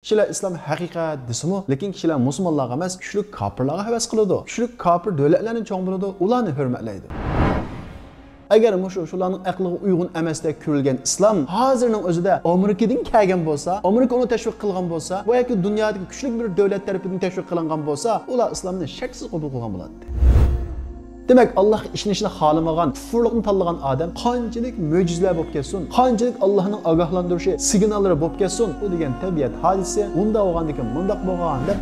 Kişiler İslam haqiqat desimi, lekin kişiler musulmonlarga emas, kuchli kofirlarga havas qiladi. Kuchli kofir davlatlarning cho'ng bo'ladi, ularni hurmatlaydi. Agar shularning aqliga uyg'un emasdek ko'rilgan islom hozirning o'zida Amerikadan kelgan bo'lsa, Amerika uni tashviq qilgan bo'lsa, bu yoki dunyodagi kuchli bir davlat tarafidan tashviq qilingan bo'lsa, ular islomni shaksiz qabul qilgan bo'ladi. Demek Allah işinishini xolamagan, kufrlikni tanlagan odam qanchalik mo'jizalar bo'lib ketsin, qanchalik Allohning ogohlantirishi signallari bo'lib ketsin, bu degan tabiat hodisa, unda bo'lgandan keyin bundoq bo'lgan deb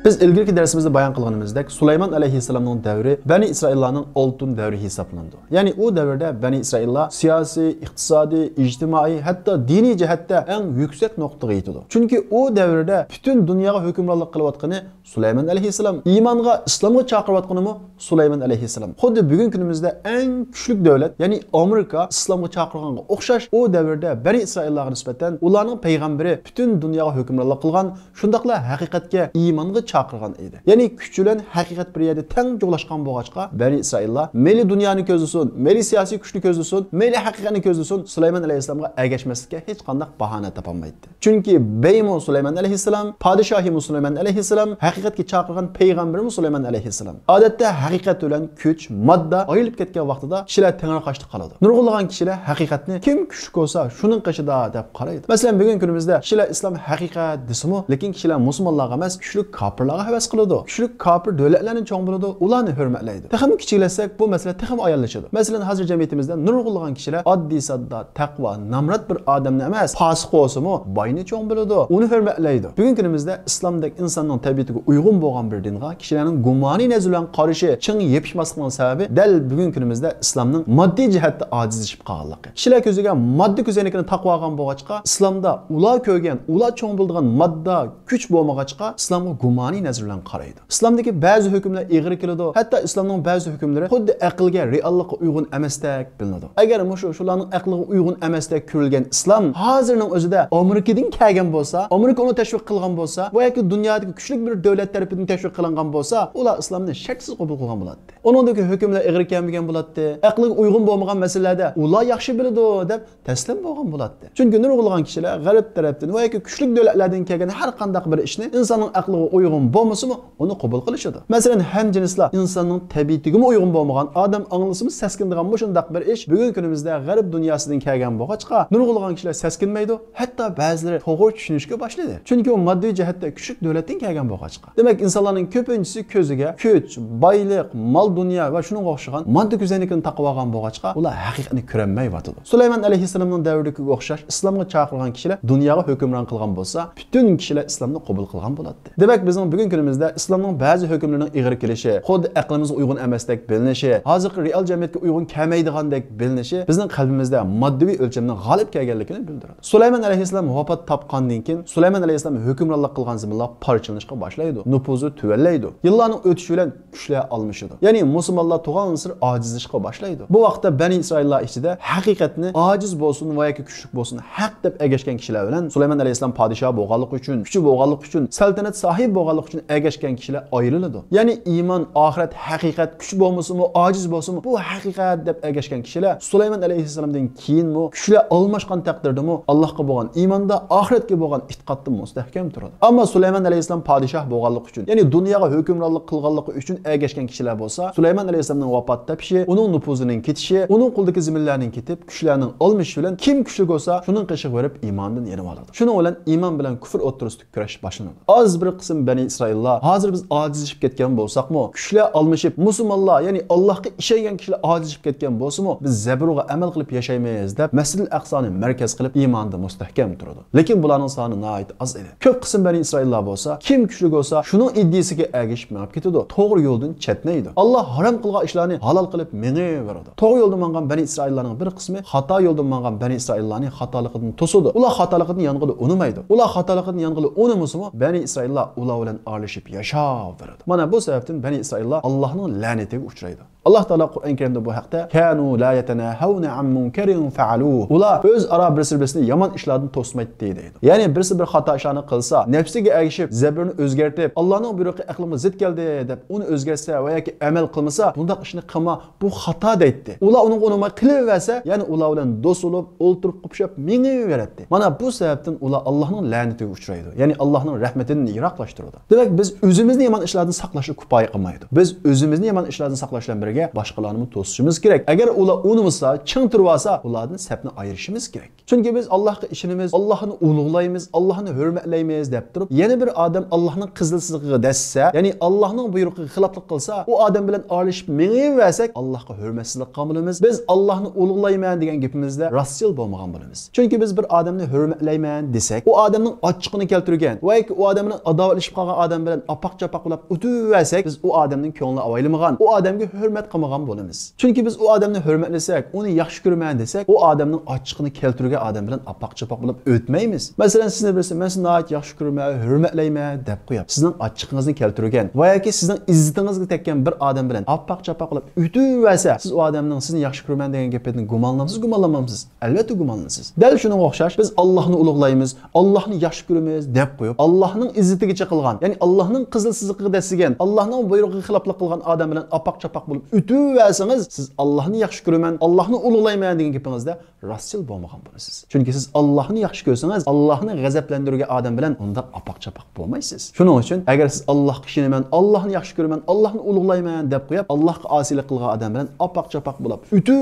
Biz ilgirki dersimizde bayan qilganimizdek Süleyman aleyhisselamның davri Bani İsraillarning oltin davri hisoblanadi. Ya'ni u davrda Bani İsraillar siyosiy, iqtisodiy, ijtimoiy, hatto diniy jihatda eng yuksak nuqtaga yetadi. Chunki u davrda butun dunyoga hukmronlik qilayotgani Süleyman aleyhisselam, iymonga, islomga chaqiryotganimi Süleyman aleyhisselam. Xuddi bugun kunimizda eng kuchli davlat, ya'ni Amerika islomga chaqirganga o'xshash u davrda Bani İsraillarga nisbatan ularning payg'ambari butun dunyoga hukmronlik qilgan, shundaqla haqiqatga iymonga chaqirgan edi. Ya'ni kuch bilan haqiqat bir yerda teng joylashgan bo'lg'achqa Bani İsraillar meli dunyoni ko'zlasin, meli siyosiy kuchni ko'zlasin, meli haqiqatni ko'zlasin, Süleyman aleyhisselamga ergashmaslikka hech qanday bahona topolmaydi. Chunki beymo Süleyman aleyhisselam, podshohi Süleyman aleyhisselam, haqiqatga chaqirgan payg'ambarimiz Süleyman aleyhisselam. Odatda haqiqat bilan kuch, modda ayilib ketgan vaqtida kishilar tengqashlik qiladi. Nurg'ulg'an kishilar haqiqatni kim kuchli bo'lsa, shuning qishida deb qaraydi. Masalan, bugun kunimizda kishilar islom haqiqat desimi, lekin kishilar musulmonlarga emas, kuchli kofirlarga havas qiladi. Kuchli kofir davlatlarning cho'ng bo'ladi, ularni hurmatlaydi. Texim kichiklasak bu masala texim ayonlashadi. Masalan, hozir jamiyatimizda nurg'ulg'an kishilar oddiy sodda, taqvo, namrat bir odamni emas, fosiq bo'lsa-mu, boyni cho'ng bo'ladi, uni hurmatlaydi. Bugun kunimizda islomdagi insonning tabiatiga uyg'un bo'lgan bir dinga kishilarning gumoniy nazar bilan qarashi ching yepishmasligining sababi dal bugun kunimizda islomning moddiy jihatda ojizlashib qolganligi. Kishilar ko'ziga moddiy ko'zoynakni taqib olgan bo'lg'achqa, islomda ular ko'rgan, ular cho'ng bo'lgan modda kuch bo'lmag'achqa, islomga gumoniy nazar bilan qaraydi. Islomdagi ba'zi hukmlar ig'ir keladi, hatto islomning ba'zi hukmlari xuddi aqlga, reallikqa uyg'un emasdek bilinadi. Agar shularning aqliga uyg'un emasdek ko'rilgan islom hozirning o'zida Amerikadan kelgan bo'lsa, Amerika uni tashviq qilgan bo'lsa, bu yoki dunyodagi kuchli bir davlat tarafidan tashviq qilingan bo'lsa, ular islomni shaksiz qabul qilgan bo'ladi. Uningdagi hukmlar ig'ir kelmagan bo'ladi. Aqliga uyg'un bo'lmagan masalalarda ular yaxshi biladi deb taslim bo'lgan bo'ladi. Chunki nurg'ulg'an kishilar g'arb tarafdan va yoki kuchli davlatlardan kelgan har qanday bir ishni insonning aqliga uyg'un bo'lmasa-mu, uni qabul qilishadi. Masalan, hamjinslar insonning tabiatiga uyg'un bo'lmagan odam anglasimi saskindigan shundaq bir ish bugun kunimizda g'arb dunyosidan kelgan bo'lg'achqa, nurg'ulg'an kishilar saskinmaydi, hatto ba'zilari to'g'ri tushunishga boshladi. Chunki u moddiy jihatda kuchli davlatdan kelgan bo'lg'achqa. Demak, insonlarning ko'pinchisi ko'ziga kuch, boylik, mol dunyo va shunga o'xshagan moddiy ko'zoynakni taqib olgan bo'lg'achqa, ular haqiqatni ko'rolmayotadi. Süleyman aleyhisselamning davriga o'xshash islomga chaqirgan kishilar dunyoga hukmron qilgan bo'lsa, butun kishilar islomni qabul qilgan bo'ladi. Demak, bizning bugun kunimizda islomning ba'zi hukmlarining ig'ir kelishi, xuddi aqlimizga uyg'un emasdek bilinishi, hozirgi real jamiyatga uyg'un kelmaydigandek bilinishi bizning qalbimizda moddiy o'lchamning g'olib kelganligini bildiradi. Süleyman aleyhisselam vafot topgandan keyin Süleyman aleyhisselam hukmronlik qilgan zamonlar parchalanishga boshlaydi, nufuzi tuvallaydi. Yillarning o'tishi bilan kuchlar almashadi. Ya'ni musulmonlar tug'an sir ojizlashga boshlaydi. Bu vaqtda Bani İsraillar ichida haqiqatni ojiz bo'lsin va yoki kuchli bo'lsin haq deb ergashgan kishilar bilan Süleyman aleyhisselam podshoh bo'lganligi uchun, kuchi bo'lganligi uchun, saltanat sohibi bo'lganligi uchun ergashgan kishilar ayriladi. Ya'ni iymon, oxirat, haqiqat kuch bo'lmasa-mu, ojiz bo'lsa-mu, bu haqiqat deb ergashgan kishilar Süleyman aleyhisselamdan keyinmi, kuchlar almashgan taqdirdami Allohga bo'lgan iymonda, oxiratga bo'lgan e'tiqodda mustahkam turadi. Ammo Süleyman aleyhisselam podshoh bo'lganligi uchun, ya'ni dunyoga hukmronlik qilganligi uchun ergashgan kishilar bo'lsa, Süleyman aleyhisselamning vafot topishi, uning nufuzining ketishi, uning qo'ldagi zaminlarning ketib, kuchlarning olmishi bilan kim kuchli bo'lsa, shuning qishiq verib iymondan yenib oladi. Shuning bilan iymon bilan kufr o'rtasida kurash boshlanadi. Az bir qism Bani İsraillar hozir biz ojizlashib ketgan bo'lsak-mu, kuchlar almashib, musulmonlar, ya'ni Allohga ishongan kishilar ojizlashib ketgan bo'lsa-mu, biz zabruga amal qilib yashaymaymiz deb Masjidil Aqsoni markaz qilib iymonda mustahkam turadi. Lekin bularning soni nihoyat az edi. Ko'p qism Bani İsraillar bo'lsa, kim kuchli bo'lsa, shuning iddisiga ergashib menib ketadi. To'g'ri yo'ldan chetnaydi. Alloh harom qilgan ishlarni halol qilib menaveradi. To'g'ri yo'lda mangan Bani İsraillarning bir qismi xato yo'lda mangan Bani İsraillarning xatoligidan to'sadi. Ular xatoligidan yong'ida unimaydi. Ular xatoligidan yong'ida unimasa-mu, Bani İsraillar ular bilan aralashib yashayveradi. Mana bu sababdan Bani İsraillar Allohning la'natiga uchraydi. Allah Taala Qur'on Karimda bu haqda kanu la yatanahawna an munkarin fa'aluhu. Ular öz ara birisi-birisini yomon ishlardan to'smaydi deydi. Ya'ni birisi bir xato ishlarni qilsa, nafsiga ergishib, zabirini o'zgartib, Allohning buyrug'iga aqlimga zid keldi deb uni o'zgarsa va yoki amal qilmasa, bunday ishni qilma, bu xato deydi. Ular uni qilaversa, ya'ni ular bilan do'st bo'lib, o'ltirib qupshab, mingaveradi. Mana bu sababdan ular Allohning la'natiga uchraydi. Ya'ni Allohning rahmatidan yiroqlashtiradi. Demak, biz o'zimizni yomon ishlardan saqlashni kifoya qilmaydi. Biz o'zimizni yomon ishlardan saqlashdan birga boshqalarni to'sishimiz kerak. Agar ular unimizsa, ching turib olsa, ulardan sapni ayirishimiz kerak. Chunki biz Allohga ishonamiz, Allohni ulug'laymiz, Allohni hurmatlaymiz deb turib, yana bir odam Allohning qizilsizligiga dassa, ya'ni Allohning buyrug'iga xiloflik qilsa, u odam bilan aralashib mingaversak, Allohga hurmatsizlik qilamiz. Biz Allohni ulug'layman degan gapimizda rostchil bo'lmagan bo'lamiz. Chunki biz bir odamni hurmatlayman desak, u odamning ochiqini keltirgan va yoki u odamning adovatlashib qolgan odam bilan apaq-chapaq qilib o'tib biz u odamning ko'nglini avaylamagan, u odamga hurmat qilmagan bo'lamiz. Chunki biz u odamni hurmatlasak, uni yaxshi ko'raman desak, u odamning ochiqini keltirgan odam bilan apaq-chapaq qilib o'tmaymiz. Masalan, sizni birisi men sizni yaxshi ko'raman, hurmatlayman deb qo'yib, sizning ochiqingizni keltirgan va yoki sizning izzatingizga tekkan bir odam bilan apaq-chapaq qilib o'tib siz u odamning sizni yaxshi ko'raman degan gapini gumonlamamsiz? Albatta gumonlanasiz. Dal shunga o'xshash biz Allohni ulug'laymiz, Allohni yaxshi ko'ramiz deb qo'yib, Allohning izzatiga qilgan, ya'ni Allohning qizilsizligiga desigan, Allohning buyrug'iga xiloflik qilgan odam bilan apaq-chapaq bo'lib o'tib siz Allohni yaxshi ko'raman, Allohni ulug'layman degan gapingizda rostchil bo'lmagan bo'lasiz. Chunki siz Allohni yaxshi ko'rsangiz, Allohni g'azablantirgan odam bilan unda apaq-chapaq bo'lmaysiz. Shuning uchun agar siz Allohga ishonaman, Allohni yaxshi ko'raman, Allohni ulug'layman deb qo'yib, Allohga osiylik qilgan odam bilan apaq-chapaq bo'lib o'tib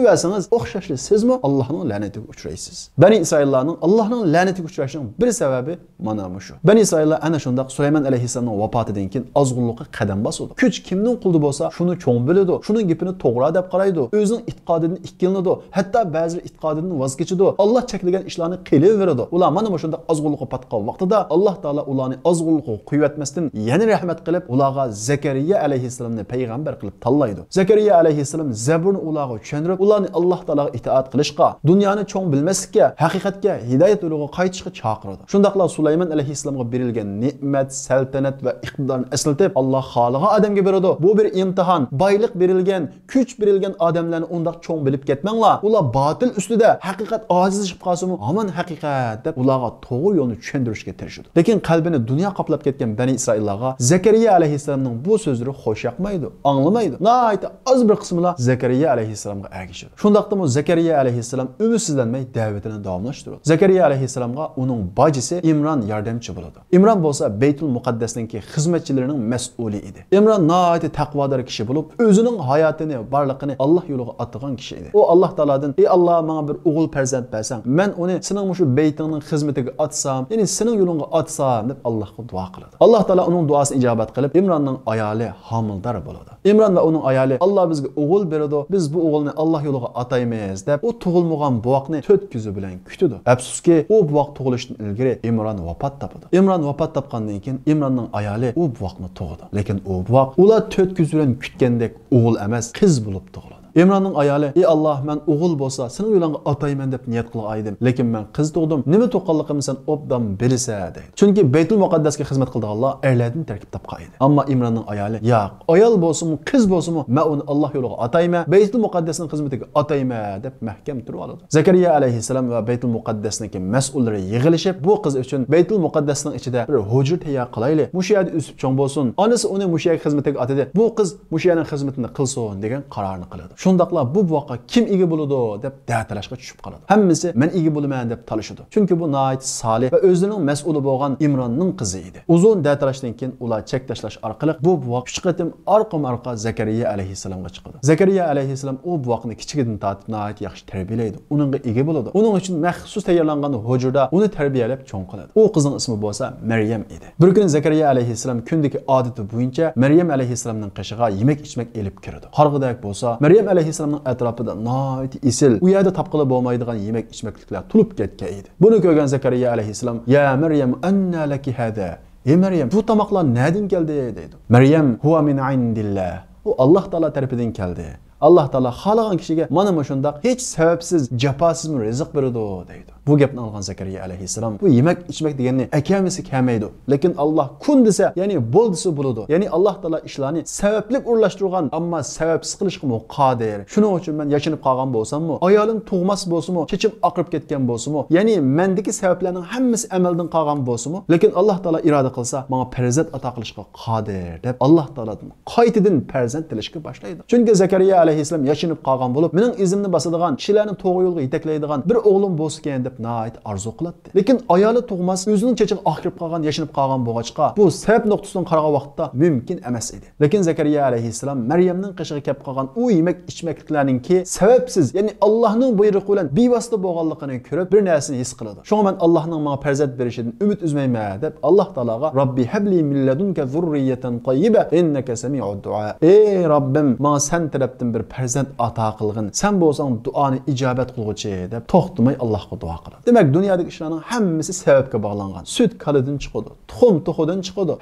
o'xshashli sizmi Allohning la'natiga uchraysiz. Bani Isroillarning Allohning la'natiga uchrashining bir sababi mana shu. Bani Isroillar ana shundaq Sulaymon alayhissalomning vafotidan keyin ozg'unlikqa qadam bosadi. Kuch kimning quldi bo'lsa, shuni cho'ng biladi, shuning gapini to'g'ri deb qaraydi, o'zining e'tiqodidan ikkilanadi, hatto ba'zi e'tiqodidan voz kechadi. Alloh cheklagan ishlarni qilaveradi. Ular mana shundaq ozg'unlikqa patgan vaqtida Alloh taolo ularni ozg'unlikqa qo'yatmasdan yana rahmat qilib, ularga Zakariya alayhissalomni payg'ambar qilib tanlaydi. Zakariya alayhissalom zaburni ularga tushuntirib, ularni Alloh taologa itoat qilishga, dunyoni cho'ng bilmaslikka, haqiqatga, hidoyat yo'liga qaytishga chaqiradi. Shundaqla Sulaymon alayhissalomga berilgan ne'mat, saltanat va iqtidorni eslatib, Alloh xoligan odamga beradi. Bu bir imtihon, boylik berilgan, kuch berilgan odamlarni undaq cho'ng bilib ketmanglar. Ular botil ustida haqiqat ojizlashib qolsa-mu, aman haqiqat deb ularga to'g'ri yo'lni tushuntirishga tirishadi. Lekin qalbini dunyo qoplab ketgan Bani Isroillarga Zakariya alayhissalomning bu so'zlari xo'sh yoqmaydi, anglamaydi. Nayta az bir qismlar Zakariya alayhissalomga ergishadi. Shundaqdimi Zakariya alayhissalom ümidsizlanmay da'vatini davomlashtiradi. Zakariya alayhissalomga uning bojisi Imron yordamchi bo'ladi. Imron bo'lsa Baytul Muqaddasningki xizmatchilarining mas'uli edi. Imron nayta taqvodor kishi bo'lib, o'zining hayotini, barliqini Alloh yo'liga atgan kishi edi. U Alloh taoladan: "Ey Alloh, menga bir o'g'il farzand bersang, men uni sening shu baytingning xizmatiga atsam, ya'ni sening yo'lingga atsam" deb Allohga duo qiladi. Alloh taolo uning duosini ijobat qilib, Imronning ayoli homildor bo'ladi. Imron va uning ayoli: "Alloh bizga o'g'il beradi, biz bu o'g'ilni Alloh yo'liga ataymiz" deb u tug'ilmagan buvoqni 4 ko'zi bilan kutdi. Afsuski, u buvoq tug'ilishdan ilgari Imron vafot topdi. Imron vafot topgandan keyin Imronning ayoli u buvoqni tug'di. Lekin u buvoq ular 4 ko'z bilan kutgandek o'g'il emas, qiz bo'lib tug'ildi. Imronning ayoli: "Ey Alloh, men o'g'il bo'lsa, sening yo'lingga atayman deb niyat qilgan edim. Lekin men qiz tug'dim. Nima to'qqanligimni sen obdan bilsa" deydi. Chunki Baytul Muqaddasga xizmat qilganlar erlardan tarkib topgan edi. Ammo Imronning ayoli: "Yo'q, ayol bo'lsin-mi, qiz bo'lsin-mi, men uni Alloh yo'liga atayman, Baytul Muqaddasning xizmatiga atayman" deb mahkam turib oladi. Zakariya alayhissalom va Baytul Muqaddasning mas'ullari yig'ilishib, bu qiz uchun Baytul Muqaddasning ichida bir hujra tayyor qilaylik. Mushu yerda o'sib cho'ng bo'lsin. Onasi uni mushu yerga xizmatiga atadi. Bu qiz mushu yerning xizmatini qilsin degan qarorni qiladi. Shundaqla bu buvoqqa kim ega bo'ladi deb da'talashga tushib qoladi. Hammasi men ega bo'laman deb talashadi. Chunki bu nayt solih va o'zining mas'uli bo'lgan Imronning qizi edi. Uzun da'talashdan keyin ular chek tashlash orqali bu buvoq 3 qatim orqa Zakariya alayhissalomga chiqadi. Zakariya alayhissalom u buvoqni kichigidan tortib nayt yaxshi tarbiyalaydi. Uningga ega bo'ladi. Uning uchun maxsus tayyorlangan hujrada uni tarbiyalab cho'ng qiladi. U qizning ismi bo'lsa Maryam edi. Bir kuni Zakariya alayhissalom kundagi odati bo'yicha Maryam alayhissalomning qishig'iga yemak-ichmak elib kirdi. Qarg'idak bo'lsa, Maryam alayhissalomning atrofida nayt isil, u yerda topqili bo'lmaydigan yemak-ichmakliklar tulib ketgan edi. Buni ko'rgan Zakariya alayhissalom: "Ya Maryam, anna laki hada?" "Ey Maryam, bu tomoqlar nereden keldi?" deydi. Maryam: "Huwa min indillah." U Alloh taolo tarafidan keldi. Alloh taolo xolagan kishiga mana shundaq hech sababsiz, jafosiz rizq beradi deydi. Bu gapni algan Zakariya alayhissalom bu yemek içmek deganni akamisi kelmaydi. Lekin Allah kun desa, ya'ni bo'l desa bo'ladi. Ya'ni Alloh taolo ishlarni sabablik o'rlashtirgan, ammo sababsiz qilishga qodir. Shuning uchun men yashinib qolgan bo'lsam-mu, ayolim tug'mas bo'lsa-mu, chechim oqib ketgan bo'lsa-mu, ya'ni mendagi sabablarning hammasi amaldan qolgan bo'lsa-mu, lekin Alloh taolo iroda qilsa, menga farzand ato qilishga qodir deb Alloh taolodan qaytadan farzand tilashga boshlaydi. Chunki Zakariya alayhissalom yashinib qolgan bo'lib, mening izimni bosadigan, kishilarni to'g'ri yo'lga yetaklaydigan bir o'g'lim bo'lsa keyin deb nihoyat arzu qiladi. Lekin ayoli tug'mas, o'zining chechiga oqib qolgan, yashinib qolgan bo'lg'achqa, bu sabab nuqtasidan qaragan vaqtda mumkin emas edi. Lekin Zakariya alayhissalom Maryamning qishig'iga kelib qolgan u yemek ichmakliklarningki sababsiz, ya'ni Allohning buyrug'i bilan bevosita bo'lganligini ko'rib, bir narsani his qiladi. Shunga men Allohning menga farzand berishidan umid uzmayman deb Alloh taologa Robbi habli min ladunka zurriyatan tayyiba innaka sami'ud du'a. Ey Robbim, menga sen tarafdan bir farzand ato qilgin. Sen bo'lsang duoni ijobat qilguvchi deb to'xtamay Allohga duo qiladi. Demak, dunyodagi ishlarning hammasi sababga bog'langan. Sut kalidan chiqadi, tuxum tuxudan chiqadi,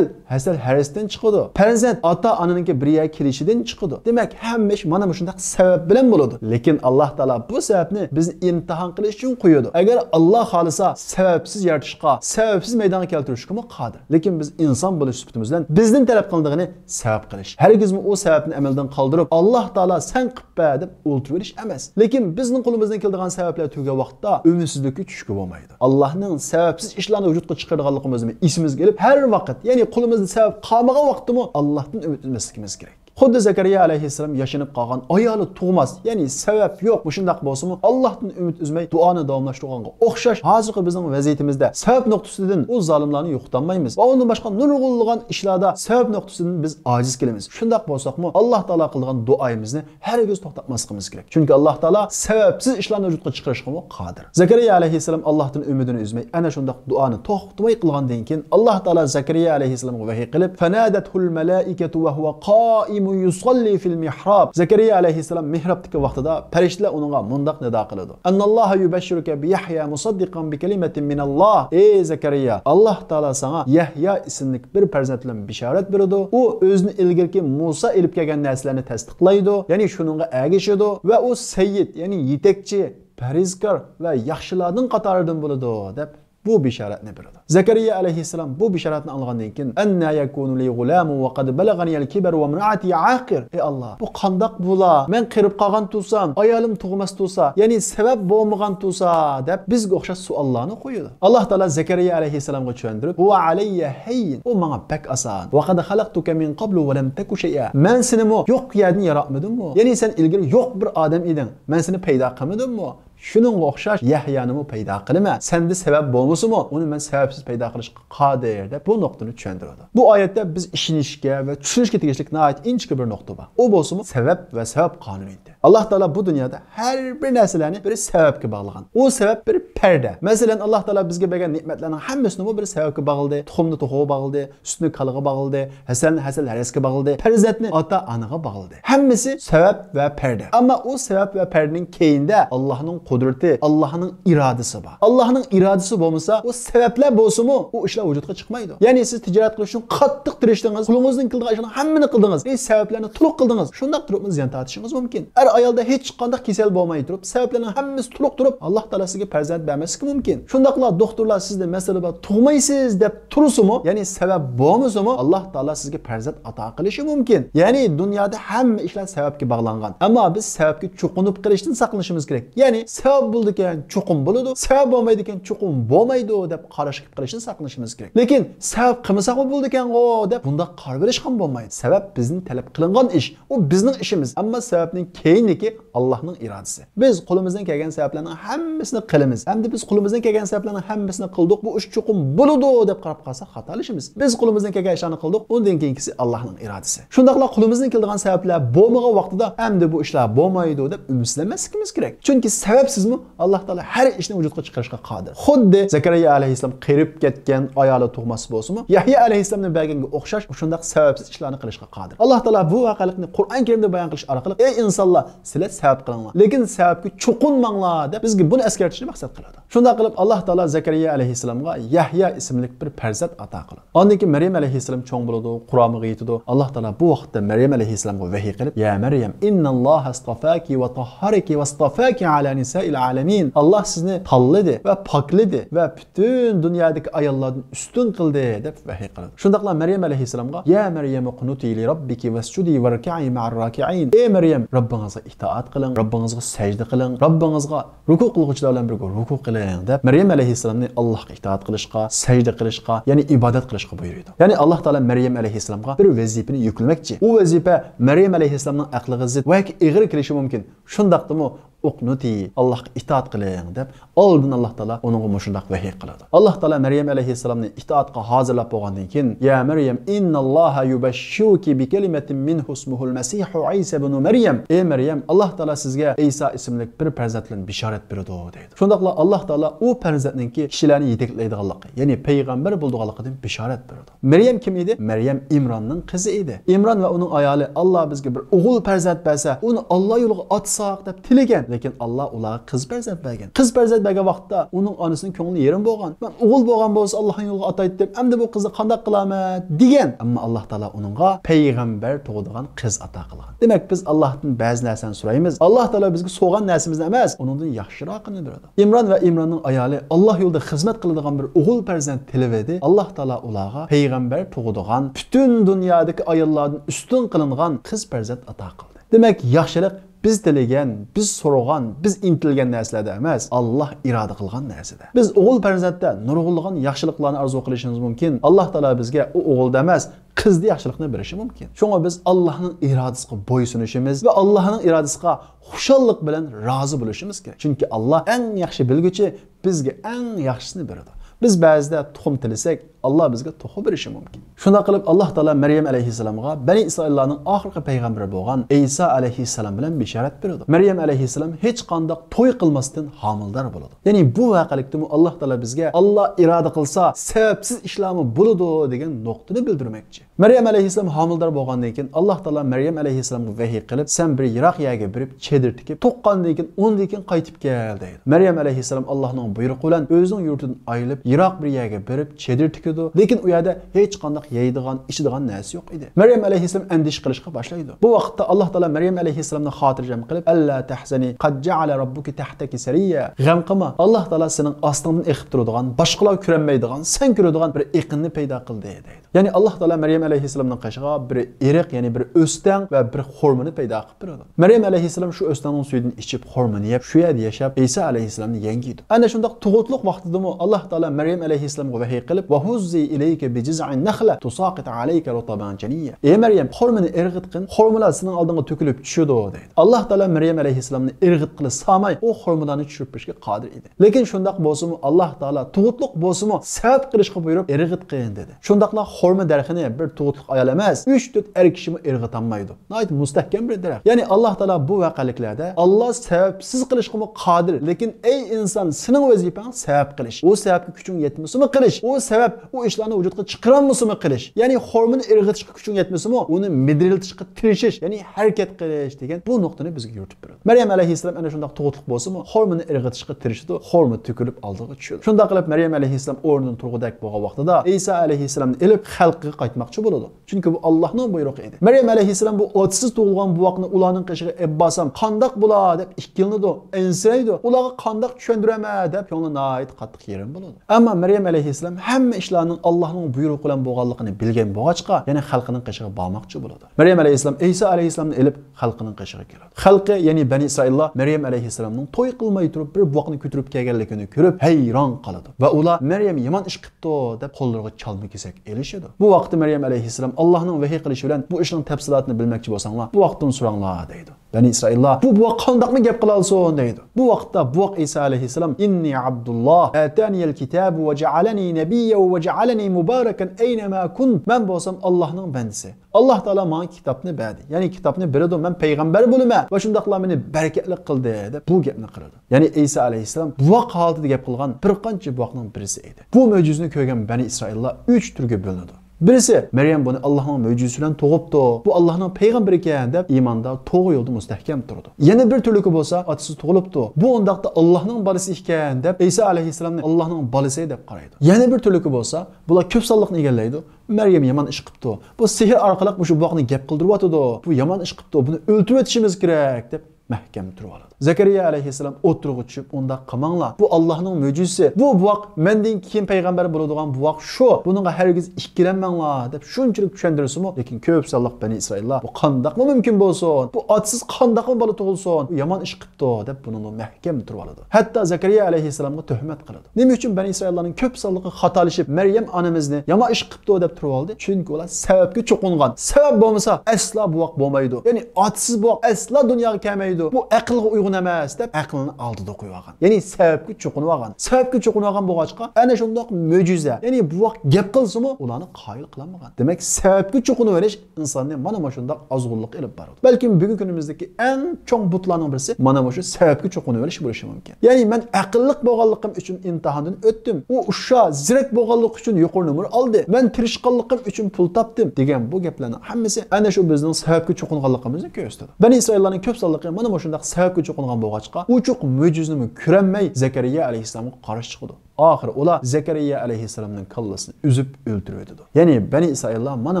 hasal harisdan chiqadi, farzand ota-onaningga birga kelishidan chiqadi. Demak, hamma ish mana shunday sabab bilan bo'ladi. Lekin Alloh taolo bu sababni bizni imtihon qilish uchun qo'yadi. Agar Alloh xolisa sababsiz yaratishga, sababsiz maydonga keltirishga qodir. Lekin biz inson bo'lish sifatimizdan bizning talab qilindigini sabab qilish. Hargizmi o sababni amaldan qoldirib, Alloh taolo sen qilpa deb o'ltirib emas. Lekin bizning qo'limizdan keladigan sabablar tugagan vaqtda umidsizlikka tushib bo'lmaydi. Allohning sababsiz ishlarni vujudga chiqarganligimizni esimiz kelib, har vaqt, ya'ni qo'limizda sabab qolmagan vaqtimi Allohdan umid etmasligimiz kerak. Xuddi Zakariya alayhissalom yashinib qolgan, ayoli tug'mas, ya'ni sabab yo'q, bu shundaq bo'lsa-mu, Allohdan umid uzmay duoni davomlashtirganga o'xshash hozirgi bizning vaziyatimizda sabab nuqtasidan o zolimlarni yo'qotmaymiz. Va undan boshqa nurg'unlagan ishlarda sabab nuqtasidan biz ojiz kelamiz. Shundaq bo'lsak-mu, Alloh taolo qilgan duoyimizni hargiz to'xtatmasligimiz kerak. Chunki Alloh taolo sababsiz ishlarni vujudga chiqarishga qodir. Zakariya alayhissalom Allohdan umidini uzmay, ana shundaq duoni to'xtatmay qilgandan keyin Alloh taolo Zakariya alayhissalomga vahiy qilib, "Fanadatul malaikatu va huwa qa'im yusalli fil mihrab." Zakariya alayhissalom mihrabdagi vaqtida farishtalar unga mundaq nido qiladi. "Annallohu yubashshiruka bi Yahya musaddiqan bi kalimatin min Allah." Ey Zakariya, Alloh taolo sana Yahya ismli bir farzand bilan bishorat beradi. U o'zini ilgirki Musa elib kelgan narsalarni tasdiqlaydi, ya'ni shuningga ergashadi va u sayyid, ya'ni yetakchi, farizkor va yaxshilarning qatoridan bo'ladi deb bu bishoratni beradi. Zakariya alayhissalom bu bishoratni olgandan keyin anna yakunu li gulamu va qad balagani al-kibar va imraati aqir. Ey Alloh, bu qandoq bo'la? Men qirib qolgan tursam, ayolim tug'mas tursa, ya'ni sabab bo'lmagan tursa deb bizga o'xshash savollarni qo'yadi. Alloh taolo Zakariya alayhissalomga tushuntirib, "Va alayya hayyin." O menga pek oson. "Va qad xalaqtuka min qablu va lam taku shay'a." Men seni yo'q yerdan yaratmadimmi? Ya'ni sen ilgari yo'q bir odam eding. Men seni paydo qilmadimmi? Shuningga o'xshash Yahyani paydo qilma. Senda sabab bo'lmasa-mu, uni men sababsiz paydo qilishga qodir deb bu nuqtani tushuntiradi. Bu oyatda biz ishonishga va tushunishga tegishli nihoyat inchki bir nuqta bor. O bo'lsa-mu, sabab va sabab qonuniydi. Alloh taolo bu dunyoda har bir narsalarni bir sababga bog'lagan. O sabab bir perda. Masalan, Alloh taolo bizga bergan ne'matlarning hammasini bir sababga bog'ladi. Tuxumni tuxuga bog'ladi, sutni kaliga bog'ladi, hasalni hasal harisga bog'ladi, farzandni ota-onaga bog'ladi. Hammasi sabab va perda. Ammo o sabab va perdaning keyinda Allohning qudrati, Allohning irodasi bor. Allohning irodasi bo'lmasa, o sabablar bo'lsa-mu, o ishlar vujudga chiqmaydi. Ya'ni siz tijorat qilish uchun qattiq tirishdingiz, qo'lingizdan kelgan ishlarni hammani qildingiz. Sabablarni to'liq qildingiz. Shundaq turib ziyon tortishingiz mumkin. Ayolda hech qanday kasal bo'lmay turib, sabablarning hammasi to'liq turib, Alloh taolo sizga farzand bermasligi mumkin. Shundaqla doktorlar sizda masala bor, tug'maysiz deb tursa-mu, ya'ni sabab bo'lmasa-mu, Alloh taolo sizga farzand ato qilishi mumkin. Ya'ni dunyoda hamma ishlar sababga bog'langan. Ammo biz sababga cho'qinib qilishdan saqlanishimiz kerak. Ya'ni sabab bo'ldi ekan cho'qin bo'ladi, sabab bo'lmaydi ekan cho'qin bo'lmaydi deb qarash qilishdan saqlanishimiz kerak. Lekin sabab qilmasak bo'ldi ekan-o deb bunda qarverish ham bo'lmaydi. Sabab bizning talab qilingan ish, u bizning ishimiz. Ammo sababning keyiniki Allohning irodasi. Biz qo'limizdan kelgan sabablarning hammasini qilamiz. Hamda biz qo'limizdan kelgan sabablarning hammasini qildik, bu ish cho'qin bo'ladi deb qarab qolsak xatolashimiz. Biz qo'limizdan kelgan ishlarni qildik, undan keyingisi Allohning irodasi. Shundaqla qo'limizdan kelgan sabablar bo'lmagan vaqtida hamda bu ishlar bo'lmaydi deb umidlanmasligimiz kerak. Chunki sababsizmi Alloh taolo har ishni vujudga chiqarishga qodir. Xuddi Zakariya alayhissalom qirib ketgan ayoli tug'mas bo'lsa-mu, Yahya alayhissalomning berganga o'xshash shundaq sababsiz ishlarni qilishga qodir. Alloh taolo bu voqelikni Qur'on Karimda bayon qilish orqali ey insonlar, sizlar sabab qilinglar. Lekin sababga cho'qinmanglar deb bizga buni eskartishni maqsad qiladi. Shunday qilib Alloh taolo Zakariya alayhissalomga Yahya ismli bir farzand ato qiladi. Ondan keyin Maryam alayhissalom cho'ng bo'ladi, Qur'onga yetadi. Alloh taolo bu vaqtda Maryam alayhissalomga vahiy qilib, "Ya Maryam, innalloha astafaki va tahharaki va astafaki ala nisa'il alamin." Alloh sizni tanladi va pokladi va butun dunyodagi ayollardan ustun qildi deb vahiy qiladi. Shundaqla Maryam alayhissalomga, "Ya Maryam qunuti li robbiki wasjudi warka'i ma'ar raki'in." Ey Maryam, Robbingizga itoat qiling, Robbingizga sajda qiling, Robbingizga ruku qiluvchilar bilan birga ruku qiling deb Maryam alayhissalomni Allohga itoat qilishga, sajda qilishga, ya'ni ibodat qilishga buyurdi. Ya'ni Alloh taolo Maryam alayhissalomga bir vazifani yuklamoqchi. U vazifa Maryam alayhissalomning aqliga zid va ig'ir kelishi mumkin. Shundaqdimi Uqnuti, Allohga itoat qiling deb oldin Alloh taolo uningga shunday vahiy qiladi. Alloh taolo Maryam alayhissalomni itoatga hozirlab bo'lgandan keyin, "Ya Maryam, innalloha yubashshuki bi kalimatin minhu ismuhul masih Isa ibn Maryam." Ey Maryam, Alloh taolo sizga Isa ismli bir farzand bilan bishorat berdi deydi. Shundaqla Alloh taolo u farzandninki kishilarni yetaklaydiganligi, ya'ni payg'ambar bo'lganligidan bishorat berdi. Maryam kim edi? Maryam Imronning qizi edi. Imron va uning ayoli Alloh bizga bir o'g'il farzand bersa, uni Alloh yo'liga otsoq deb tilagan. Lekin Allah ularga qiz farzand bergan. Qiz farzand bergan vaqtda uning onasining ko'ngli yerim bo'lgan. Men o'g'il bo'lgan bo'lsa Allohning yo'liga ataydi deb, endi bu qizni qanday qilaman degan. Ammo Alloh taolo uningga payg'ambar tug'digan qiz ato qilgan. Demak biz Allohdan ba'zi narsani so'raymiz. Alloh taolo bizga so'g'an narsamizni emas, uningdan yaxshirog'ini beradi. Imron va Imronning ayoli Alloh yo'lida xizmat qiladigan bir o'g'il farzand tilivedi. Alloh taolo ularga payg'ambar tug'digan, butun dunyodagi ayollardan ustun qilingan qiz farzand ato qildi. Demak, yaxshilik biz tilagan, biz so'ragan, biz intilgan narsalarda emas, Alloh iroda qilgan narsada. Biz o'g'il farzandda nurg'unlagan yaxshiliklarni orzu qilishimiz mumkin. Alloh taolo bizga u o'g'ilda emas, qizda yaxshilikni berishi mumkin. Shunga biz Allohning irodasiga bo'ysunishimiz va Allohning irodasiga xushallik bilan rozi bo'lishimiz kerak. Chunki Alloh eng yaxshi bilguchi, bizga eng yaxshisini beradi. Biz ba'zida tuxum tilasak, Allah bizga to'xib berishi mumkin. Shunda qilib Alloh taolo Maryam alayhissalomga Bani Isroillarning oxirgi payg'ambari bo'lgan Isa alayhissalom bilan bishorat berdi. Maryam alayhissalom hech qanday to'y qilmasdan homildor bo'ladi. Ya'ni bu voqelikda Alloh taolo bizga Alloh iroda qilsa, sababsiz ishlarni bo'ladi degan nuqtani bildirmoqchi. Maryam alayhissalom homildor bo'lgandan keyin Alloh taolo Maryam alayhissalomga vahiy qilib, "Sen bir yiroq yerga borib, chedir tikib, to'qqandan keyin 10dan keyin qaytib kel" deydi. Maryam alayhissalom Allohning buyrug'i bilan o'zining yurtidan ayrilib, yiroq bir yerga borib, chedir tikib. Lekin u yerda hech qanday yeydigan, ichadigan narsa yo'q edi. Maryam alayhissalom andish qilishga boshlaydi. Bu vaqtda Alloh taolo Maryam alayhissalomni xotirjam qilib, "Alla tahzani, qad ja'ala robbuki tahtaki sariya." G'am qilma. Alloh taolo sening ostingdan eqib turadigan, boshqalar ko'rmaydigan, sen ko'radigan bir eqinni paydo qildi deydi. Ya'ni Alloh taolo Maryam alayhissalomning qishig'iga bir eriq, ya'ni bir o'stan va bir xurmoni paydo qilib beradi. Maryam alayhissalom shu o'stanning suyidan ichib, xurmoni yeb, shu yerda yashab, Isa alayhissalomni yengiydi. Ana shunday tug'utliq vaqtida Alloh taolo Maryam alayhissalomga vahiy qilib, "Va huzzi ilayka bi jiz'in nakhla tusaqit alayka rutaban janiyya." Ey Maryam, xurmoni irg'itqin, xurmalar sening oldingga to'kilib tushadi deydi. Alloh taolo Maryam alayhissalomni irg'itqili samay, o xurmalarni tushirib berishga qodir edi. Lekin shundaq bo'lsa-mu Alloh taolo tug'utliq bo'lsa-mu sabab qilishga buyurib irg'itqin dedi. Shundaqla xurma darxini bir tug'utliq ayol emas, 3-4 er kishimi irg'itanmaydi. Nayt mustahkam bir daraxt. Ya'ni Alloh taolo bu voqeliklarda Alloh sababsiz qilishga qodir. Lekin ey inson, sening vazifang sabab qilish. O sababga kuching yetmasimi qilish. O sabab o ishlarni vujudga chiqaranmasimi qilish. Ya'ni xurmani irg'itishga kuching yetmasimi, uni midriltishga tirishish, ya'ni harakat qilish degan bu nuqtani bizga yuritib beradi. Maryam alayhissalom ana shunday tug'utliq bo'lsa-mu, xurmani irg'itishga tirishdi, xurma to'kilib oldiga tushdi. Shunda qilib Maryam alayhissalom o'rnidan turg'idak bo'lgan vaqtida Isa alayhissalomni ilib xalqqa qaytmoqchi bo'ladi. Chunki bu Allohning buyrug'i edi. Maryam alayhissalom bu otsiz tug'ilgan buvoqni ularning qishiga ebbasam qandoq bo'lar deb ikkilinadi, ensiraydi. Ularga qandoq tushundiraman deb ko'ngli nihoyat qattiq yerim bo'ladi. Ammo Maryam alayhissalom hamma ishlarning Allohning buyrug'i bilan bo'lganligini bilgan bo'g'achqa, yana xalqining qishiga bormoqchi bo'ladi. Maryam alayhissalom Isa alayhissalomni ilib xalqining qishiga keladi. Xalqi, ya'ni Bani Isroillar Maryam alayhissalomning to'y qilmay turib bir buvoqni ko'tarib kelganligini ko'rib hayron qoladi. Va ular Maryam yomon ish qilibdi deb qo'llariga chalma kesak elishadi. Bu vaqtda Maryam alayhissalom Allohning vahiy qilishi bilan bu ishning tafsilotini bilmoqchi bo'lsanglar, bu vaqtdan so'ranglar deydi. Bani Isroillar bu buvoq qandoqmi gap qila olsin deydi. Bu vaqtda buvoq Isa alayhissalom inni Abdullah ataniyal kitabu va ja'alani nabiyyan va ja'alani mubarakan aynama kunt. Men bo'lsam Allohning bandisi. Alloh taolo menga kitobni berdi. Ya'ni kitobni berdi, men payg'ambar bo'laman va shundaqla meni barakatli qildi deb bu gapni qiladi. Ya'ni Isa alayhissalom buvoq holatida gap qilgan bir qancha buvoqning birisi edi. Bu mo'jizani ko'rgan Bani Isroillar 3 turga bo'linadi. Birisi Meryem buni Allohning mo'jizasi bilan tug'ibdi. Bu Allohning payg'ambari ekan deb iymonda to'g'ri yo'lda mustahkam turdi. Yana bir turligi bo'lsa, otasi tug'ilibdi. Bu undaqda Allohning bolasi ekan deb Isa alayhissalomni Allohning bolasi deb qaraydi. Yana bir turligi bo'lsa, bular ko'p sonliqni egallaydi. Meryem yomon ish qilibdi. Bu sehr orqali shu boqni gap qildiryotdi. Bu yomon ish qilibdi. Buni o'ltirib o'tishimiz kerak deb mahkam turib oladi. Zakariya alayhissalom o'tirg'i tushib, unda qamanglar. Bu Allohning mo'jizasi. Bu buvoq mendan keyin payg'ambar bo'ladigan buvoq shu. Buningga hargiz ikkilanmanglar deb shunchalik tushuntirsimi, lekin ko'p sonliq Bani Isroillar bu qandoqmi mumkin bo'lsin? Bu otsiz qandoqmi bola tug'ilsin? Bu yomon ish qilibdi deb buni mahkam turib oladi. Hatto Zakariya alayhissalomga tuhmat qiladi. Nima uchun Bani Isroillarning ko'p sonliqi xatolashib Maryam onamizni yomon ish qilibdi deb turib oldi? Chunki ular sababga cho'qingan. Sabab bo'lmasa aslo buvoq bo'lmaydi. Ya'ni otsiz buvoq aslo dunyoga kelmaydi. Bu aqlga uyg'un emas deb aqlni oldida qo'yib olgan. Ya'ni sababga cho'qinib olgan. Sababga cho'qinib olgan bo'lg'achqa ana shundoq mo'jiza. Ya'ni bu vaqt gap qilsa-mu, ularni qoyil qilmagan. Demak, sababga cho'qinib olish insonni mana shundoq ozg'unlik ilib boradi. Balki bugungi kunimizdagi eng cho'ng butlarning birisi mana shu sababga cho'qinib olish bo'lishi mumkin. Ya'ni men aqlliq bo'lganligim uchun imtihondan o'tdim. U o'sha zirak bo'lganlik uchun yuqori nomer oldi. Men tirishqanligim uchun pul topdim degan bu gaplarning hammasi ana shu bizning sababga cho'qinganligimizni ko'rsatadi. Bani Isroillarning ko'p sonliqi mana shundoq sababga cho'qingan bo'lg'achqa, uchuq mo'jizani ko'rolmay Zakariya alayhissalomga qarshi chiqdi. Oxir ular Zakariya alayhissalomning kallasini uzib o'ldirib o'tdi. Ya'ni Bani Isroillar mana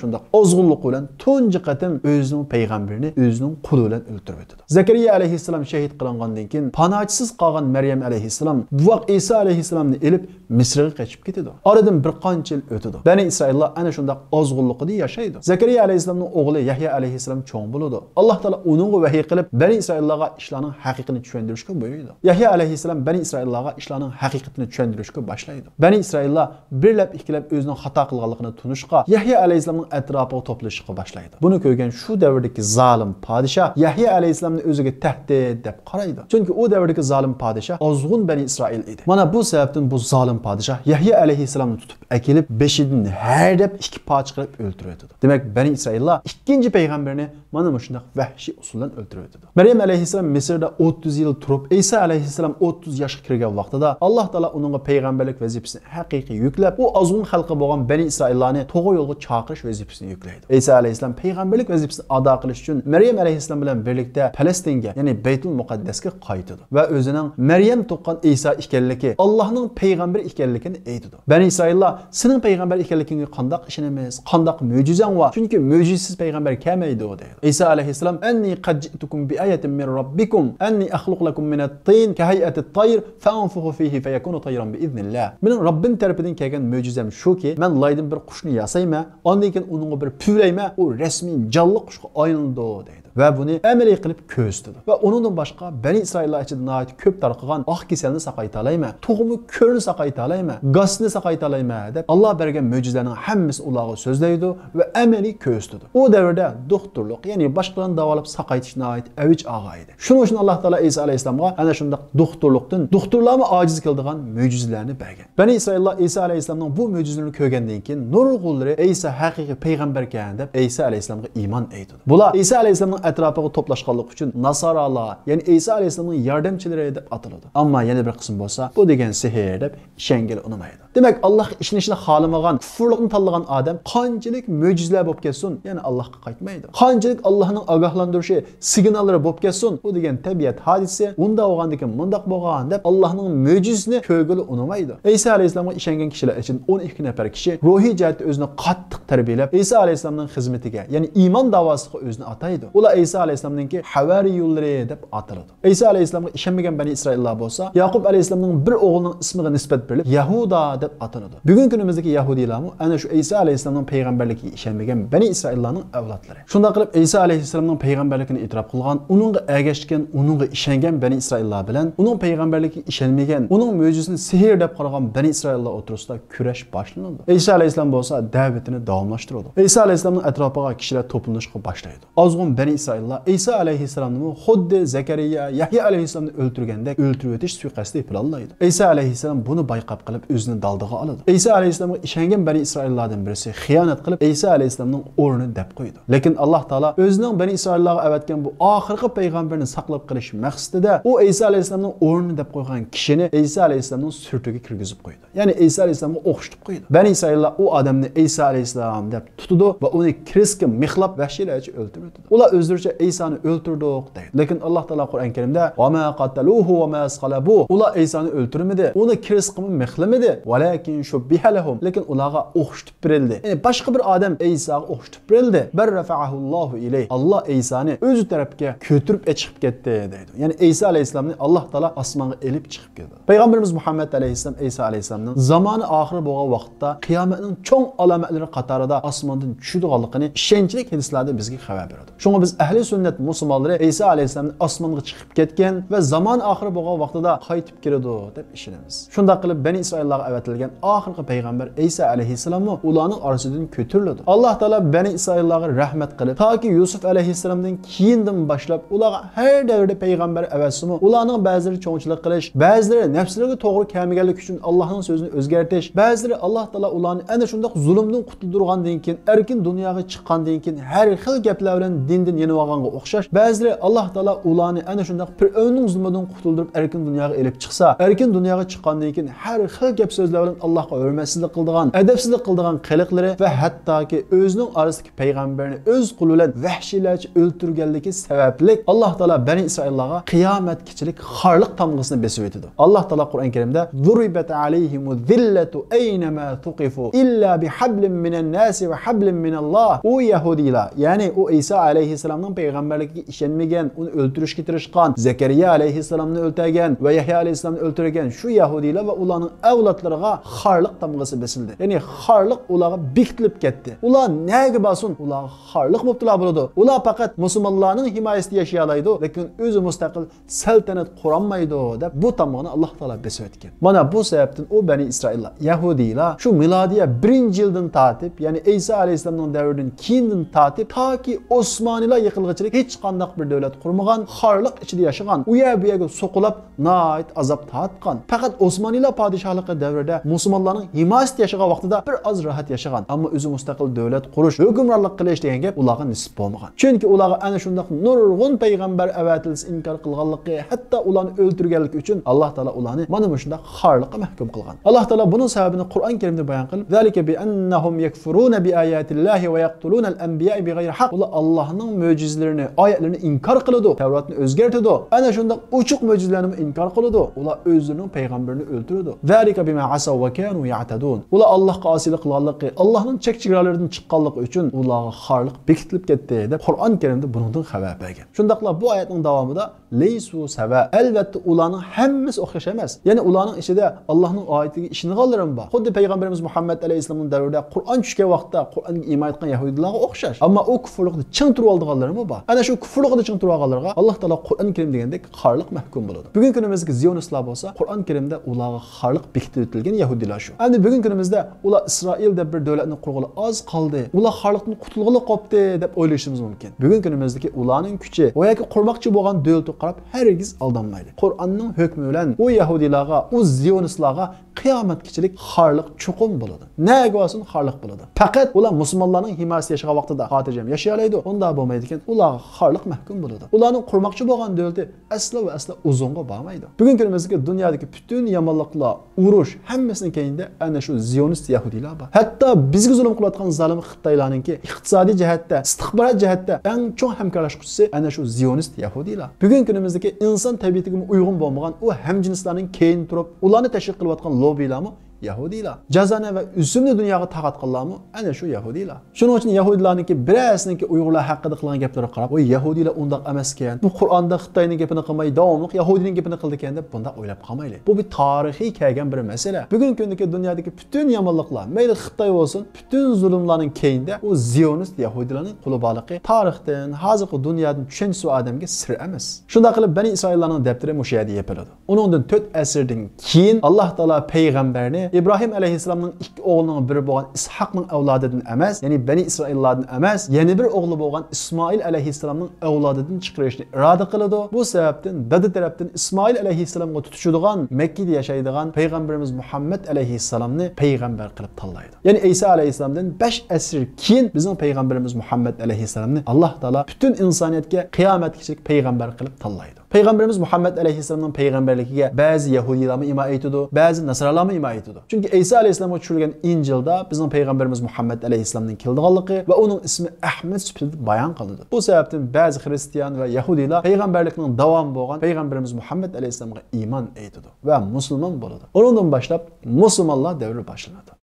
shundoq ozg'unlik bilan tunji qatim o'zining payg'ambarini o'zining quli bilan o'ldirib o'tdi. Zakariya alayhissalom shahid qilingandan keyin panochisiz qolgan Maryam alayhissalom bu vaqt Isa alayhissalomni elib Misrga qochib ketdi. Oradan bir qancha yil o'tdi. Bani Isroillar ana shundoq ozg'unlikda yashaydi. Zakariya alayhissalomning o'g'li Yahya alayhissalom cho'ng bo'ldi. Alloh taolo uningga vahiy qilib Bani Isroillarga ishlarning haqiqatini tushuntirishga buyurdi. Yahya alayhissalom Bani Isroillarga ishlarning haqiqatini tushuntirishga boshlaydi. Bani Isroillar birlab ikkilab o'zining xato qilganligini tunishqa Yahya alayhissalomning atrofiga to'plashishga boshlaydi. Buni ko'rgan shu davrdagi zolim podshoh Yahya alayhissalomni o'ziga tahdid deb qaraydi. Chunki u davrdagi zolim podshoh ozg'un Bani Isroil edi. Mana bu sababdan bu zolim podshoh Yahya alayhissalomni tutib akilib beshidan har deb ikki poch qilib o'ldirdi. Demak, Bani Isroillar ikkinchi payg'ambarni mana shunday vahshiy usuldan o'ldirdi. Maryam alayhissalom Misrda 30 yil turib, Isa alayhissalom 30 yoshga kirgan vaqtida Alloh taolo uningga payg'ambarlik vazifasini haqiqiy yuklab, u ozg'un xalqi bo'lgan Bani Isroillarni to'g'ri yo'lga chaqirish vazifasini yuklaydi. Isa alayhissalom payg'ambarlik vazifasini ado qilish uchun Maryam alayhissalom bilan birlikda Falastinga, ya'ni Baytul Muqaddasga qaytdi va o'zining Maryam tuqqan Isa ekanligi, Allohning payg'ambari ekanligini aytdi. Bani Isroillar, "Sening payg'ambar ekanligingga qandoq ishonamiz? Qandoq mo'jizang bor? Chunki mo'jizasiz payg'ambar kelmaydi" dedi. Isa alayhissalom, "Anni qad ji'tukum bi ayatin min robbikum, anni akhluqu lakum min at-tin ka hay'ati at-tayr fa'anfukhu fihi fayakunu tayran bi iznillah." Mening Robbim tarafidan kelgan mo'jizam shuki, men laydan bir qushni yasayman, ondan keyin uningga bir puvlayman, u rasmiy jonli qushga aylanadi dedi. Va buni amaliy qilib ko'rsatdi. Va uningdan boshqa Bani Isroillar ichida nihoyat ko'p tarqagan oq kasalni saqayta olayman, tug'imi ko'rni saqayta olayman, gasni saqayta olayman deb Alloh bergan mo'jizalarning hammasi ularga so'zlaydi va amaliy ko'rsatdi. U davrda doktorlik, ya'ni boshqalarni davolab saqaytish nihoyat avj og'a edi. Shuning uchun Alloh taolo Isa alayhissalomga ana shunday doktorlikdan, doktorlarni ojiz qiladigan mo'jizalarni bergan. Bani Isroillar Isa alayhissalomning bu mo'jizalarini ko'rgandan keyin nurg'unlari Isa haqiqiy payg'ambar ekan deb Isa alayhissalomga iymon etdi. Bular Isa alayhissalomning atrofiga to'plashganlik uchun Nasaralar, ya'ni Isa alayhissalomning yordamchilari deb ataladi. Ammo yana bir qism bo'lsa, bu degan sehr deb ishongil unamaydi. Demak, Allohga ishonishni xohlamagan, kufrlikni tanlagan odam qanchalik mo'jizalar bo'lib ketsin, ya'ni Allohga qaytmaydi. Qanchalik Allohning ogohlantirishi, signallari bo'lib ketsin, bu degan tabiat hodisi, unda bo'lgandan mundaq bo'lgan deb Allohning mo'jizasini ko'rgili unamaydi. Isa alayhissalomga ishongan kishilar uchun 12 nafar kishi ruhiy jihatda o'zini qattiq tarbiyalab, Isa alayhissalomning xizmatiga, ya'ni iymon davosiga o'zini ataydi. Ular Isa alayhissalomningki havariyullari deb ataladi. Isa alayhissalomga ishonmagan Bani Isroillar bo'lsa, Yaqub alayhissalomning bir o'g'lining ismiga nisbat berilib Yahuda deb ataladi. Bugungi kunimizdagi Yahudiylarmi ana shu Isa alayhissalomning payg'ambarligiga ishonmagan Bani Isroillarning avlodlari. Shunda qilib Isa alayhissalomning payg'ambarligini e'tirof qilgan, uningga ergashgan, uningga ishongan Bani Isroillar bilan uning payg'ambarligiga ishonmagan, uning mo'jizasini sehr deb qaragan Bani Isroillar o'rtasida kurash boshlanadi. Isa alayhissalom bo'lsa da'vatini davomlashtiradi. Isa alayhissalomning atrofiga kishilar to'planishga boshlaydi. Ozg'un Bani İsraillar İsa aleyhisselamni xuddi Zakariya, Yahya aleyhisselamni o'ltirgandek o'ltirib o'tish suiqasdi yapılallaydı. İsa aleyhisselam bunu bayqab qilib o'zini daldığa aladı. İsa aleyhisselamga ishongan Bani İsraillardan birisi xiyonat qilib İsa aleyhisselamning o'rnini deb qo'ydi. Lekin Alloh taolo o'zining Bani İsraillarga avatgan bu oxirgi payg'ambarni saqlab qolish maqsadida u İsa aleyhisselamning o'rnini deb qo'ygan kishini İsa aleyhisselamning surtiga kirgizib qo'ydi. Ya'ni İsa aleyhisselamga o'xshatib qo'ydi. Bani İsraillar u odamni İsa aleyhisselam deb tutdi va uni krisga mixlab vahshiylarcha o'ldirdi. Ular o'zlaricha İsa'ni o'ldirdik deydi. Lekin Alloh taolo Qur'on Karimda "Va ma qataluhu va ma asqalabu" ular İsa'ni o'ldirmadi, uni krisga mixlamadi, walakin shubbiha lahum. Lekin ularga o'xshatib berildi. Ya'ni boshqa bir odam İsa'ga o'xshatib berildi. Bar rafa'ahu Allohu ilayh. Alloh İsa'ni o'z tarafga ko'tirib chiqib ketdi deydi. Ya'ni İsa aleyhisselamni Alloh taolo osmonga elib chiqib keldi. Payg'ambarimiz Muhammad aleyhisselam İsa aleyhisselamning zamoni oxiri bo'lgan vaqtda qiyomatning cho'ng alomatlari qatorida osmondan tushadiganligini ishonchli hadislarda bizga xabar beradi. Shunga biz ahli sunnat musulmonlari İsa aleyhisselamning osmonga chiqib ketgan va zamon oxiri bo'lgan vaqtida qaytib keladi deb ishonamiz. Shunda qilib Bani İsraillarga avatilgan oxirgi payg'ambar İsa aleyhisselam ularning orasidan ko'tarildi. Alloh taolo Bani İsraillarga rahmat qilib, toki Yusuf aleyhisselamdan keyindan boshlab ularga har davrda payg'ambar avatsimi, ularning ba'zilari cho'ngchilik qilish, ba'zilari nafslariga to'g'ri kelmaganlik uchun Allohning so'zini o'zgartirish, ba'zilari Alloh taolo ularni ana shunday zulmdan qutuldirgandan keyin erkin dunyoga chiqqandan keyin har xil gaplar bilan dindan yenib olganga o'xshash, ba'zilari Alloh taolo ularni ana shunday fir'avnning zulmidan qutuldirib erkin dunyoga elib chiqsa, erkin dunyoga chiqqandan keyin har xil gap so'zlar bilan Allohga hurmatsizlik qildigan, adabsizlik qildigan qiliqlari va hattoki o'zining orasidagi payg'ambarni o'z qo'li bilan vahshiylarcha o'ltirganligi sababli Alloh taolo Bani İsraillarga qiyomatgachilik xorliq tamg'asini besib o'tdi. Alloh taolo Qur'on Karimda "Zuribat alayhimu zillatu aynama tuqifu illa bihablin minan nasi va hablin minalloh." O Yahudilar, ya'ni o İsa aleyhisselamning payg'ambarligiga ishonmagan, uni o'ldirishga tirishgan, Zakariya aleyhisselamni o'ltirgan va Yahya aleyhisselamni o'ltirgan shu Yahudilar va ularning avlodlariga xorliq tamg'asi besildi. Ya'ni xorliq ularga bekitilib ketdi. Ular nega basun? Ular xorliq bo'libdilar bo'ladi. Ular faqat musulmonlarning himoyasida yashay oladi, lekin o'zi mustaqil saltanat qurolmaydi deb bu tamg'ani Alloh taolo besib o'tgan. Mana bu sababdan o Bani İsraillar, Yahudilar shu milodiya 1-yildan tatib, ya'ni İsa aleyhisselamning davridan keyindan tatib, toki Osmonilar yiqilg'ichilik hech qanday bir davlat qurmagan, xorliq ichida yashagan, u yerga so'qilib, nayt azob tatgan. Faqat Osmonilar podshohligi davrida musulmonlarning himoyasida yashagan vaqtida bir oz rohat yashagan, ammo o'zi mustaqil davlat qurish, hukmronlik qilish degan gap ularga nisb bo'lmagan. Chunki ularga ana shunday nurg'un payg'ambar avatilsa inkor qilganligi, hatto ularni o'ldirganlik uchun Alloh taolo ularni mana shunday xorliqqa mahkum qilgan. Alloh taolo buning sababini Qur'on Karimda bayon qilib, "Zalika bi annahum yakfuruna bi ayatillahi va yaqtuluna al-anbiya bighayri haqq." Ular Allohning mo'jizalarini, oyatlarini inkor qiladi, Tavrotni o'zgartirdi. Ana shunday ochiq mo'jizalarni inkor qiladi. Ular o'zlarining payg'ambarini o'ldirdi. "Zalika bima asaw va kanu ya'tadun." Ular Allohga osiylik qilganligi, Allohning chek-chegaralaridan chiqqanligi uchun ularga xorliq bekitilib ketdi deb Qur'on Karimda buningdan xabar bergan. Shundaqla bu oyatning davomida "Laysu sawa." Albatta ularning hammasi o'xshash emas. Ya'ni ularning ichida Allohning oyatiga ishonganlarim bor. Xuddi payg'ambarimiz Muhammad alayhisolamning davrida Qur'on tushgan vaqtda Qur'onga iymon etgan yahudilarga o'xshash. Ammo u kufrlikda ching turib olganlarimi bor. Ana shu kufrlikda ching turib olganlarga Alloh taolo Qur'on Karim degandek xorliq mahkum bo'ladi. Bugun kunimizda zionistlar bo'lsa, Qur'on Karimda ularga xorliq bekitib o'tilgan yahudilar shu. Endi bugun kunimizda ular Isroil deb bir davlatni qurg'ili oz qoldi. Ular xorliqdan qutulg'ili qopdi deb o'ylashimiz mumkin. Bugun kunimizdagi ularning kuchi va yoki qurmoqchi bo'lgan davlatga qarab hargiz aldanmaydi. Qur'onning hukmi bilan u yahudilarga, u zionistlarga qiyomatgachilik xorliq chuqum bo'ladi. Nega bo'lsin xorliq bo'ladi. Faqat ular musulmonlarning himoyasida yashagan vaqtida xotirjam yashay oladi. Unda bo'lmaydi ekan, ular xorliq mahkum bo'ladi. Ularning qurmoqchi bo'lgan davlati aslo va aslo uzunga bormaydi. Bugun kunimizdagi dunyodagi butun yomonliklar, urush hammasining keyinda ana shu zionist yahudilar bor. Hatto bizga zulm qilayotgan zolim Xitoylarningki iqtisodiy jihatda, istixborot jihatda eng chong hamkorlashuvchisi ana shu zionist yahudilar. Bugun kunimizdagi inson tabiatiga uyg'un bo'lmagan u hamjinslarning keyin turib, ularni tashkil qilayotgan lobbilarmi Yahudilar. Jazoni va uzumni dunyoga taqat qilganmi ana shu yahudilar. Shuning uchun yahudilarningki birasininki Uyg'urlar haqida qilgan gaplari qarab, "Voy yahudilar undaq emas ekan. Bu Qur'onda Xitoyning gapini qilmay, davomli yahudining gapini qildi ekan" deb bunda o'ylab qolmaylik. Bu bir tarixiy kelgan bir masala. Bugun kundagi dunyodagi butun yomonliklar, mayli Xitoy bo'lsin, butun zulmlarning keyinda u zionist yahudilarning qo'li borligi tarixdan, hozirgi dunyodan tushunchisi odamga sir emas. Shunda qilib Bani İsraillarning daftari mush yerda yopiladi. Uningdan 4 asrdan keyin Alloh taolo payg'ambarni İbrahim alayhissalomning ikki o'g'lining biri bo'lgan Ishoqning avlodidan emas, ya'ni Bani Isroillardan emas, yana bir o'g'li bo'lgan İsmoil alayhissalomning avlodidan chiqarishni iroda qiladi. Bu sababdan dada tarafdan İsmoil alayhissalomga tutishadigan Makkada yashaydigan payg'ambarimiz Muhammad alayhissalomni payg'ambar qilib tanlaydi. Ya'ni İsa alayhissalomdan 5 asr keyin bizning payg'ambarimiz Muhammad alayhissalomni Alloh taolo butun insoniyatga qiyomatgacha payg'ambar qilib tanlaydi. Payg'ambarimiz Muhammad alayhissalomning payg'ambarligiga ba'zi Yahudilarni imo etadi, ba'zi Nasronlarni imo etadi. Chunki İsa alayhissalomga tushirilgan Injilda bizning payg'ambarimiz Muhammad alayhissalomning keldiganligi va uning ismi Ahmad sifatida bayon qilinadi. Bu sababdan ba'zi Xristian va Yahudilar payg'ambarlikning davomi bo'lgan payg'ambarimiz Muhammad alayhissalomga iymon etadi va musulmon bo'ladi. Undan boshlab musulmonlar davri boshlanadi.